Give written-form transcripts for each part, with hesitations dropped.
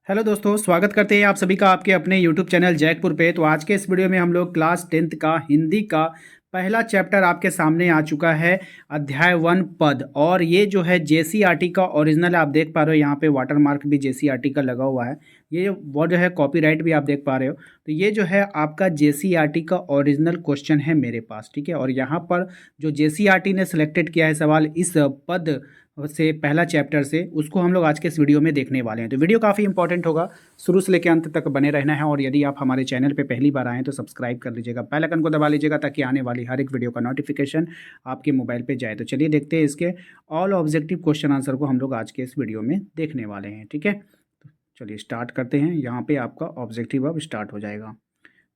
Hello दोस्तों, स्वागत करते हैं आप सभी का आपके अपने यूट्यूब चैनल जैकपुर पे। तो आज के इस वीडियो में हम लोग क्लास 10th का हिंदी का पहला चैप्टर आपके सामने आ चुका है, अध्याय 1 पद। और ये जो है जेसीईआरटी का ओरिजिनल आप देख पा रहे हो, यहाँ पे वाटर मार्क भी जेसीईआरटी का लगा हुआ है। ये वो जो है कॉपीराइट भी आप देख पा रहे हो। तो ये जो है आपका जेसीईआरटी का ओरिजिनल क्वेश्चन है मेरे पास, ठीक है। और यहाँ पर जो जेसीईआरटी ने सिलेक्टेड किया है सवाल इस पद से पहला चैप्टर से, उसको हम लोग आज के इस वीडियो में देखने वाले हैं। तो वीडियो काफ़ी इंपॉर्टेंट होगा, शुरू से लेकर अंत तक बने रहना है। और यदि आप हमारे चैनल पे पहली बार आएँ तो सब्सक्राइब कर लीजिएगा, बेल आइकन को दबा लीजिएगा ताकि आने वाली हर एक वीडियो का नोटिफिकेशन आपके मोबाइल पे जाए। तो चलिए देखते हैं इसके ऑल ऑब्जेक्टिव क्वेश्चन आंसर को हम लोग आज के इस वीडियो में देखने वाले हैं, ठीक है। तो चलिए स्टार्ट करते हैं। यहाँ पर आपका ऑब्जेक्टिव अब स्टार्ट हो जाएगा।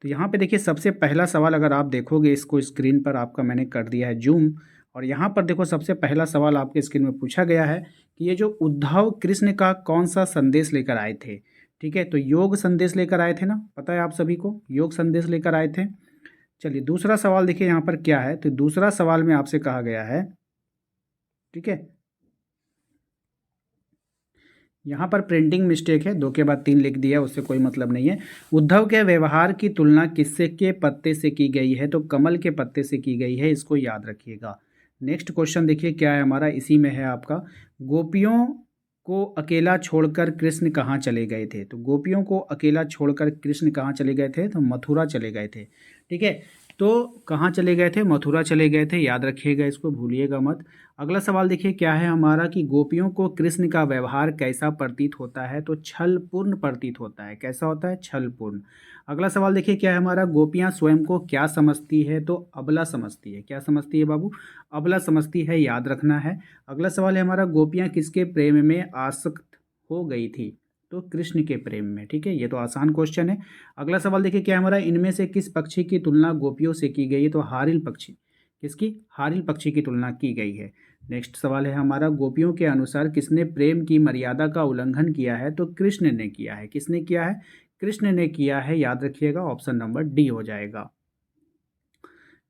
तो यहाँ पे देखिए, सबसे पहला सवाल अगर आप देखोगे, इसको स्क्रीन पर आपका मैंने कर दिया है जूम। और यहाँ पर देखो, सबसे पहला सवाल आपके स्क्रीन में पूछा गया है कि ये जो उद्धव कृष्ण का कौन सा संदेश लेकर आए थे, ठीक है। तो योग संदेश लेकर आए थे ना, पता है आप सभी को, योग संदेश लेकर आए थे। चलिए दूसरा सवाल देखिए यहाँ पर क्या है। तो दूसरा सवाल में आपसे कहा गया है, ठीक है, यहाँ पर प्रिंटिंग मिस्टेक है, 2 के बाद 3 लिख दिया, उससे कोई मतलब नहीं है। उद्धव के व्यवहार की तुलना किससे के पत्ते से की गई है, तो कमल के पत्ते से की गई है, इसको याद रखिएगा। नेक्स्ट क्वेश्चन देखिए क्या है हमारा, इसी में है आपका, गोपियों को अकेला छोड़कर कृष्ण कहाँ चले गए थे। तो गोपियों को अकेला छोड़कर कृष्ण कहाँ चले गए थे, तो मथुरा चले गए थे, ठीक है। तो कहाँ चले गए थे, मथुरा चले गए थे, याद रखिएगा, इसको भूलिएगा मत। अगला सवाल देखिए क्या है हमारा, कि गोपियों को कृष्ण का व्यवहार कैसा प्रतीत होता है, तो छलपूर्ण प्रतीत होता है। कैसा होता है, छलपूर्ण। अगला सवाल देखिए क्या है हमारा, गोपियां स्वयं को क्या समझती है, तो अबला समझती है। क्या समझती है बाबू, अबला समझती है, याद रखना है। अगला सवाल है हमारा, गोपियां किसके प्रेम में आसक्त हो गई थी, तो कृष्ण के प्रेम में, ठीक है। ये तो आसान क्वेश्चन है। अगला सवाल देखिए क्या है हमारा, इनमें से किस पक्षी की तुलना गोपियों से की गई है, तो हारिल पक्षी। किसकी, हारिल पक्षी की तुलना की गई है। नेक्स्ट सवाल है हमारा, गोपियों के अनुसार किसने प्रेम की मर्यादा का उल्लंघन किया है, तो कृष्ण ने किया है। किसने किया है, कृष्ण ने किया है, याद रखिएगा, ऑप्शन नंबर डी हो जाएगा।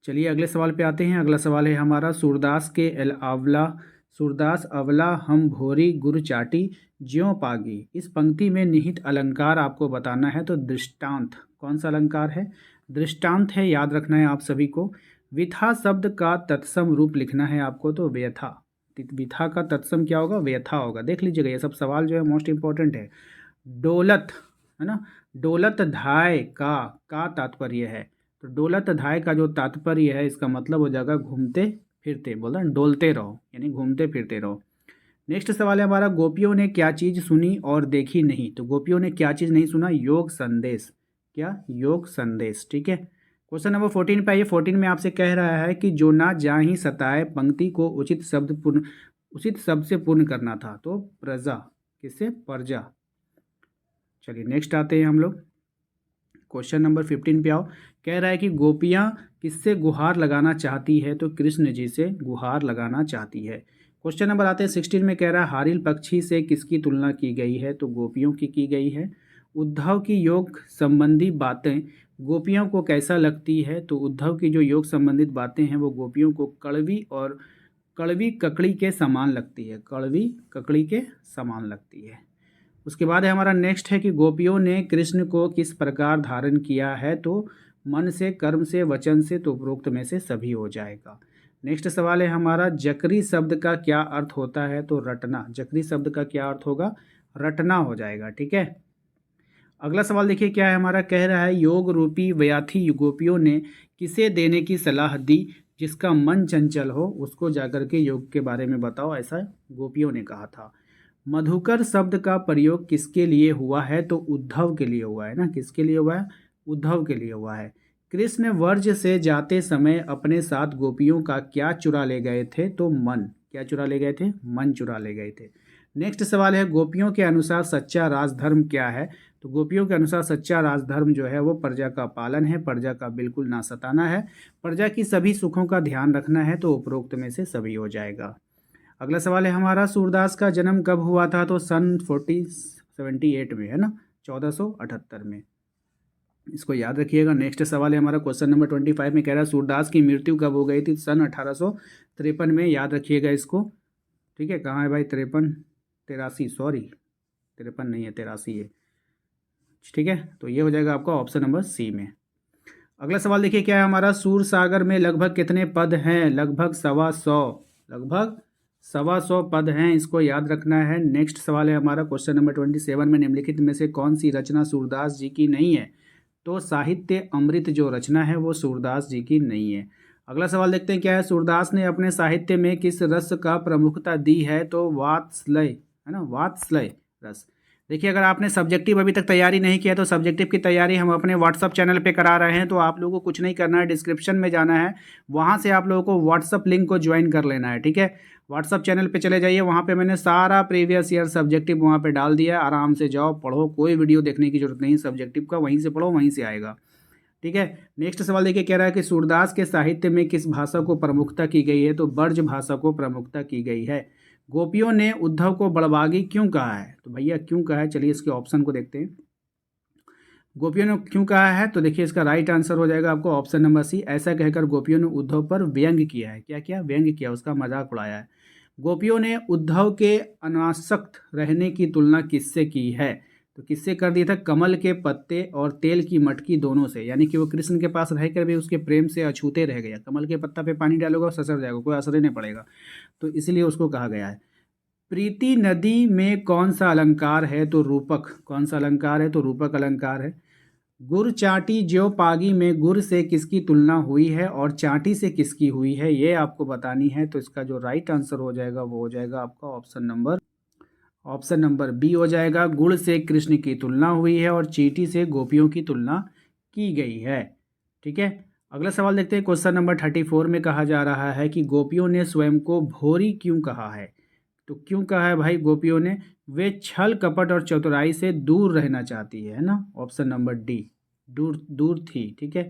चलिए अगले सवाल पे आते हैं। अगला सवाल है हमारा, सूरदास के एल आंवला, सूरदास अवला हम भोरी गुर चाटी ज्यों पागी, इस पंक्ति में निहित अलंकार आपको बताना है। तो दृष्टांत, कौन सा अलंकार है, दृष्टांत है, याद रखना है आप सभी को। विथा शब्द का तत्सम रूप लिखना है आपको, तो व्यथा। विथा का तत्सम क्या होगा, व्यथा होगा। देख लीजिएगा, ये सब सवाल जो है मोस्ट इंपॉर्टेंट है। डोलत, है ना, डोलत धाय का तात्पर्य है। तो डोलत धाय का जो तात्पर्य है, इसका मतलब हो जाएगा घूमते फिरते, बोला डोलते रहो, यानी घूमते फिरते रहो। नेक्स्ट सवाल है हमारा, गोपियों ने क्या चीज़ सुनी और देखी नहीं। तो गोपियों ने क्या चीज़ नहीं सुना, योग संदेश। क्या, योग संदेश, ठीक है। क्वेश्चन नंबर 14 पे आइए। 14 में आपसे कह रहा है कि जो ना जाहि सताए पंक्ति को उचित शब्द से पूर्ण करना था, तो प्रजा। किससे, प्रजा। चलिए नेक्स्ट आते हैं हम लोग, क्वेश्चन नंबर 15 पे आओ। कह रहा है कि गोपियाँ किससे गुहार लगाना चाहती है, तो कृष्ण जी से गुहार लगाना चाहती है। क्वेश्चन नंबर आते हैं 16 में, कह रहा है हारिल पक्षी से किसकी तुलना की गई है, तो गोपियों की गई है। उद्धव की योग संबंधी बातें गोपियों को कैसा लगती है, तो उद्धव की जो योग संबंधित बातें हैं वो गोपियों को कड़वी ककड़ी के समान लगती है, कड़वी ककड़ी के समान लगती है। उसके बाद है हमारा नेक्स्ट है कि गोपियों ने कृष्ण को किस प्रकार धारण किया है, तो मन से, कर्म से, वचन से, तो उपरोक्त में से सभी हो जाएगा। नेक्स्ट सवाल है हमारा, जकरी शब्द का क्या अर्थ होता है, तो रटना। जकरी शब्द का क्या अर्थ होगा, रटना हो जाएगा, ठीक है। अगला सवाल देखिए क्या है हमारा, कह रहा है योग रूपी व्याधि गोपियों ने किसे देने की सलाह दी, जिसका मन चंचल हो उसको जाकर के योग के बारे में बताओ, ऐसा गोपियों ने कहा था। मधुकर शब्द का प्रयोग किसके लिए हुआ है, तो उद्धव के लिए हुआ है ना। किसके लिए हुआ है, उद्धव के लिए हुआ है। कृष्ण वर्ज से जाते समय अपने साथ गोपियों का क्या चुरा ले गए थे, तो मन। क्या चुरा ले गए थे, मन चुरा ले गए थे। नेक्स्ट सवाल है, गोपियों के अनुसार सच्चा राजधर्म क्या है, तो गोपियों के अनुसार सच्चा राजधर्म जो है वो प्रजा का पालन है, प्रजा का बिल्कुल ना सताना है, प्रजा की सभी सुखों का ध्यान रखना है, तो उपरोक्त में से सभी हो जाएगा। अगला सवाल है हमारा, सूरदास का जन्म कब हुआ था, तो सन 1478 में, है ना, 1478 में, इसको याद रखिएगा। नेक्स्ट सवाल है हमारा, क्वेश्चन नंबर 25 में कह रहा है सूरदास की मृत्यु कब हो गई थी, सन 1853 में, याद रखिएगा इसको, ठीक है। कहाँ है भाई, 53, 83, सॉरी 53 नहीं है, 83 है, ठीक है, तो ये हो जाएगा आपका ऑप्शन नंबर सी में। अगला सवाल देखिए क्या है हमारा, सूरसागर में लगभग कितने पद हैं? लगभग 125, लगभग 125 पद हैं, इसको याद रखना है। नेक्स्ट सवाल है हमारा क्वेश्चन नंबर 27 में निम्नलिखित में से कौन सी रचना सूरदास जी की नहीं है? तो साहित्य अमृत जो रचना है वो सूरदास जी की नहीं है। अगला सवाल देखते हैं क्या है, सूरदास ने अपने साहित्य में किस रस का प्रमुखता दी है? तो वात्सल्य, है ना, वात्सल्य रस। देखिए अगर आपने सब्जेक्टिव अभी तक तैयारी नहीं किया तो सब्जेक्टिव की तैयारी हम अपने व्हाट्सअप चैनल पे करा रहे हैं, तो आप लोगों को कुछ नहीं करना है, डिस्क्रिप्शन में जाना है, वहाँ से आप लोगों को व्हाट्सअप लिंक को ज्वाइन कर लेना है। ठीक है, व्हाट्सअप चैनल पे चले जाइए, वहाँ पे मैंने सारा प्रीवियस ईयर सब्जेक्टिव वहाँ पे डाल दिया है, आराम से जाओ पढ़ो, कोई वीडियो देखने की जरूरत नहीं सब्जेक्टिव का, वहीं से पढ़ो वहीं से आएगा। ठीक है, नेक्स्ट सवाल देखिए कह रहा है कि सूरदास के साहित्य में किस भाषा को प्रमुखता की गई है? तो ब्रज भाषा को प्रमुखता की गई है। गोपियों ने उद्धव को बड़भागी क्यों कहा है? तो भैया क्यों कहा है, चलिए इसके ऑप्शन को देखते हैं। गोपियों ने क्यों कहा है? तो देखिए इसका राइट आंसर हो जाएगा आपको ऑप्शन नंबर सी। ऐसा कहकर गोपियों ने उद्धव पर व्यंग किया है। क्या किया? व्यंग किया, उसका मजाक उड़ाया है। गोपियों ने उद्धव के अनासक्त रहने की तुलना किससे की है? तो किससे कर दिया था? कमल के पत्ते और तेल की मटकी दोनों से, यानी कि वो कृष्ण के पास रहकर भी उसके प्रेम से अछूते रह गया। कमल के पत्ता पे पानी डालोगे ससर जाएगा, कोई असर ही नहीं पड़ेगा, तो इसलिए उसको कहा गया है। प्रीति नदी में कौन सा अलंकार है? तो रूपक। कौन सा अलंकार है? तो रूपक अलंकार है। गुर चाटी ज्यो पागी में गुर से किसकी तुलना हुई है और चाटी से किसकी हुई है, ये आपको बतानी है। तो इसका जो राइट आंसर हो जाएगा वो हो जाएगा आपका ऑप्शन नंबर बी हो जाएगा। गुड़ से कृष्ण की तुलना हुई है और चींटी से गोपियों की तुलना की गई है। ठीक है, अगला सवाल देखते हैं। क्वेश्चन नंबर 34 में कहा जा रहा है कि गोपियों ने स्वयं को भोरी क्यों कहा है? तो क्यों कहा है भाई गोपियों ने? वे छल कपट और चतुराई से दूर रहना चाहती है ना, ऑप्शन नंबर डी, दूर दूर थी। ठीक है,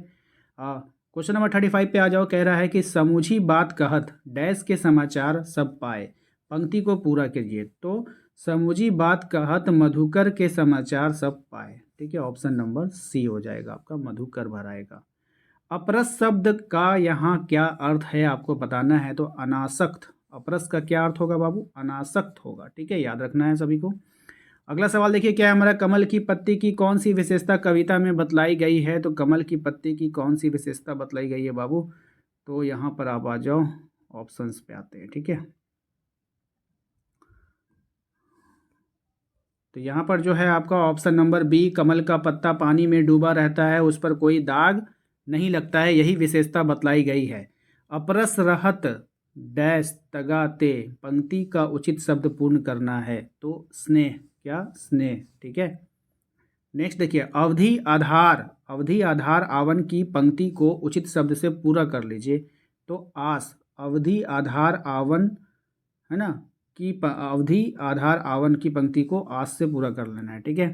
क्वेश्चन नंबर 35 पे आ जाओ। कह रहा है कि समूझी बात कहत डैश के समाचार सब पाए, पंक्ति को पूरा कीजिए। तो समूझी बात कहत मधुकर के समाचार सब पाए। ठीक है, ऑप्शन नंबर सी हो जाएगा आपका, मधुकर भर आएगा। अपरस शब्द का यहाँ क्या अर्थ है आपको बताना है। तो अनासक्त, अपरस का क्या अर्थ होगा बाबू? अनासक्त होगा। ठीक है, याद रखना है सभी को। अगला सवाल देखिए क्या है हमारा, कमल की पत्ती की कौन सी विशेषता कविता में बतलाई गई है? तो कमल की पत्ती की कौन सी विशेषता बतलाई गई है बाबू? तो यहाँ पर आप आ जाओ, ऑप्शंस पे आते हैं। ठीक है, तो यहाँ पर जो है आपका ऑप्शन नंबर बी, कमल का पत्ता पानी में डूबा रहता है, उस पर कोई दाग नहीं लगता है, यही विशेषता बतलाई गई है। अपरस रहत डैश तगाते, पंक्ति का उचित शब्द पूर्ण करना है। तो स्नेह, क्या? स्नेह। ठीक है, नेक्स्ट देखिए, अवधि आधार आवन की पंक्ति को उचित शब्द से पूरा कर लीजिए। तो आस, अवधि आधार आवन, है ना, अवधि आधार आवन की पंक्ति को आस से पूरा कर लेना है। ठीक है,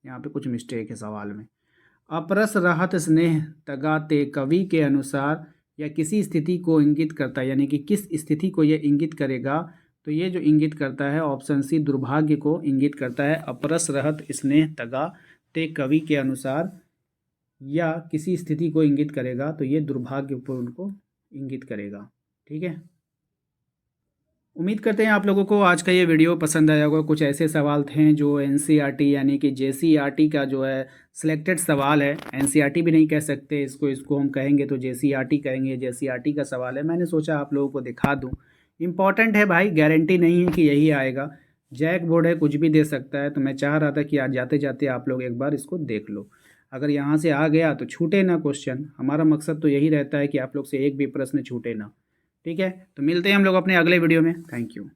यहाँ पे कुछ मिस्टेक है सवाल में। अपरस रहत स्नेह तगाते कवि के अनुसार या किसी स्थिति को इंगित करता है, यानी कि किस स्थिति को यह इंगित करेगा? तो ये जो इंगित करता है ऑप्शन सी, दुर्भाग्य को इंगित करता है। अपरस रहत स्नेह तगाते कवि के अनुसार या किसी स्थिति को इंगित करेगा, तो ये दुर्भाग्यपूर्ण को इंगित करेगा। ठीक है, उम्मीद करते हैं आप लोगों को आज का ये वीडियो पसंद आया होगा। कुछ ऐसे सवाल थे जो एनसीईआरटी यानी कि जेसीईआरटी का जो है सिलेक्टेड सवाल है, एनसीईआरटी भी नहीं कह सकते इसको हम कहेंगे तो जेसीईआरटी कहेंगे, जेसीईआरटी का सवाल है। मैंने सोचा आप लोगों को दिखा दूं, इम्पॉर्टेंट है भाई, गारंटी नहीं है कि यही आएगा, जैक बोर्ड है, कुछ भी दे सकता है। तो मैं चाह रहा था कि आज जाते जाते आप लोग एक बार इसको देख लो, अगर यहाँ से आ गया तो छूटे ना क्वेश्चन। हमारा मकसद तो यही रहता है कि आप लोग से एक भी प्रश्न छूटे ना। ठीक है, तो मिलते हैं हम लोग अपने अगले वीडियो में। Thank you.